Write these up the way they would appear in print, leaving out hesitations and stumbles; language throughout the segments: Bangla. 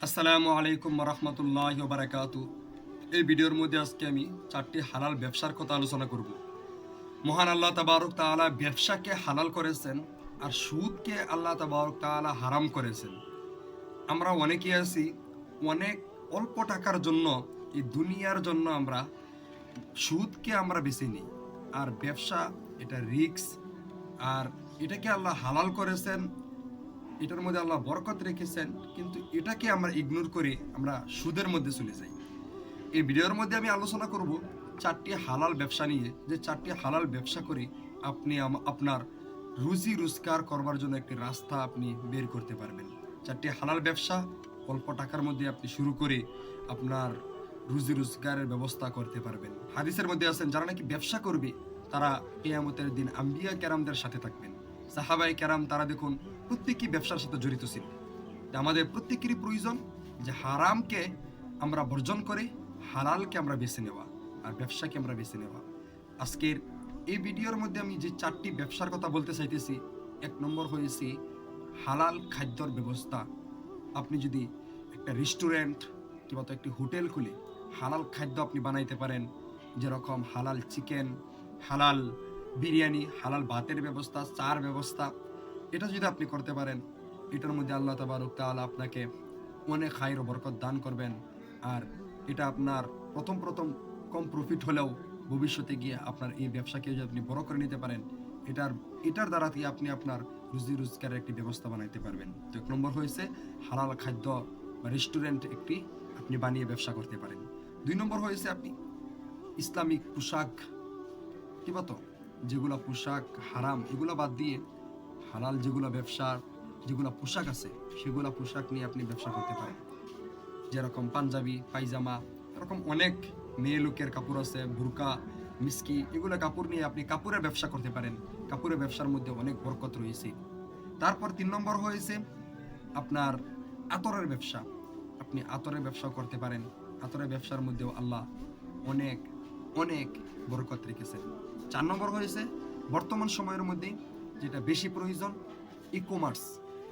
আসসালামু আলাইকুম রহমতুল্লাহি ওয়া বারাকাতুহু। এই ভিডিওর মধ্যে আজকে আমি 4টি হালাল ব্যবসার কথা আলোচনা করব। মহান আল্লাহ তাবারক তাআলা ব্যবসাকে হালাল করেছেন আর সুদকে আল্লাহ তাবারক তাআলা হারাম করেছেন। আমরা অনেকেই আছি অনেক অল্প টাকার জন্য এই দুনিয়ার জন্য আমরা সুদকে আমরা বেছে নিই। আর ব্যবসা এটা রিস্ক, আর এটাকে আল্লাহ হালাল করেছেন, এটার মধ্যে আল্লাহ বরকত রেখেছেন, কিন্তু এটাকে আমরা ইগনোর করে আমরা সুদের মধ্যে চলে যাই। এই ভিডিওর মধ্যে আমি আলোচনা করব 4টি হালাল ব্যবসা নিয়ে, যে 4টি হালাল ব্যবসা করে আপনি আপনার রুজি রোজগার করবার জন্য একটি রাস্তা আপনি বের করতে পারবেন। 4টি হালাল ব্যবসা অল্প টাকার মধ্যে আপনি শুরু করে আপনার রুজি রোজগারের ব্যবস্থা করতে পারবেন। হাদিসের মধ্যে আছেন যারা নাকি ব্যবসা করবে তারা কিয়ামতের দিন আম্বিয়া কেরামদের সাথে থাকবেন। সাহাবায়ে কেরাম তারা দেখুন প্রত্যেকেই ব্যবসার সাথে জড়িত ছিল। আমাদের প্রত্যেকেরই প্রয়োজন যে হারামকে আমরা বর্জন করে হালালকে আমরা বেছে নেওয়া আর ব্যবসাকে আমরা বেছে নেওয়া। আজকের এই ভিডিওর মধ্যে আমি যে 4টি ব্যবসার কথা বলতে চাইতেছি, 1 নম্বর হয়েছে হালাল খাদ্যর ব্যবস্থা। আপনি যদি একটা রেস্টুরেন্ট কিংবা তো একটি হোটেল খুলে হালাল খাদ্য আপনি বানাইতে পারেন, যেরকম হালাল চিকেন, হালাল বিরিয়ানি, হালাল ভাতের ব্যবস্থা, চার ব্যবস্থা, এটা যদি আপনি করতে পারেন, এটার মধ্যে আল্লাহ তাবারক তাআলা আপনাকে অনেক খায়ের ও বরকত দান করবেন। আর এটা আপনার প্রথম কম প্রফিট হলেও ভবিষ্যতে গিয়ে আপনার এই ব্যবসাকে যদি আপনি বড় করে নিতে পারেন, এটার দ্বারা দিয়ে আপনি আপনার রুজি রোজগারের একটি ব্যবস্থা বানাইতে পারবেন। তো 1 নম্বর হয়েছে হালাল খাদ্য বা রেস্টুরেন্ট একটি আপনি বানিয়ে ব্যবসা করতে পারেন। 2 নম্বর হয়েছে আপনি ইসলামিক পোশাক কিংবা তো যেগুলো পোশাক হারাম এগুলো বাদ দিয়ে হালাল যেগুলো ব্যবসার যেগুলো পোশাক আছে সেগুলো পোশাক নিয়ে আপনি ব্যবসা করতে পারেন। যেরকম পাঞ্জাবি, পায়জামা, এরকম অনেক মেয়ে লোকের কাপড় আছে, বুরকা, মিস্কি, এগুলো কাপড় নিয়ে আপনি কাপড়ের ব্যবসা করতে পারেন। কাপড়ের ব্যবসার মধ্যে অনেক বরকত রয়েছে। তারপর 3 নম্বর হয়েছে আপনার আতরের ব্যবসা। আপনি আতরের ব্যবসা করতে পারেন। আতরের ব্যবসার মধ্যেও আল্লাহ অনেক অনেক বরকত রেখেছেন। 4 নম্বর হয়েছে বর্তমান সময়ের মধ্যে যেটা বেশি প্রয়োজন, ই-কমার্স,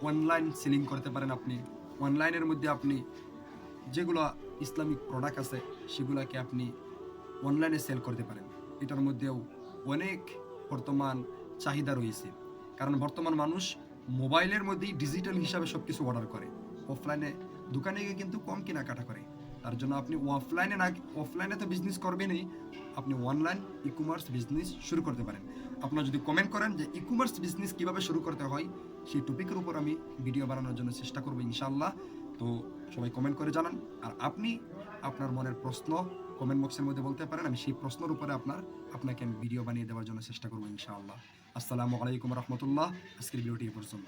অনলাইন সেলিং করতে পারেন। আপনি অনলাইনের মধ্যে আপনি যেগুলো ইসলামিক প্রোডাক্ট আছে সেগুলোকে আপনি অনলাইনে সেল করতে পারেন। এটার মধ্যেও অনেক বর্তমান চাহিদা রয়েছে, কারণ বর্তমান মানুষ মোবাইলের মধ্যেই ডিজিটাল হিসাবে সব কিছু অর্ডার করে। অফলাইনে দোকানে গিয়ে কিন্তু কম কেনাকাটা করে। তার জন্য আপনি অফলাইনে তো বিজনেস করবেনই, আপনি অনলাইন ই-কমার্স বিজনেস শুরু করতে পারেন। আপনারা যদি কমেন্ট করেন যে ই-কমার্স বিজনেস কীভাবে শুরু করতে হয়, সেই টপিকের উপর আমি ভিডিও বানানোর জন্য চেষ্টা করবো ইনশাআল্লাহ। তো সবাই কমেন্ট করে জানান, আর আপনি আপনার মনের প্রশ্ন কমেন্ট বক্সের মধ্যে বলতে পারেন। আমি সেই প্রশ্নের উপরে আপনাকে আমি ভিডিও বানিয়ে দেওয়ার জন্য চেষ্টা করবো ইনশাআল্লাহ। আসসালামু আলাইকুম রহমতুল্লাহ। আজকের ভিডিওটি এ পর্যন্ত।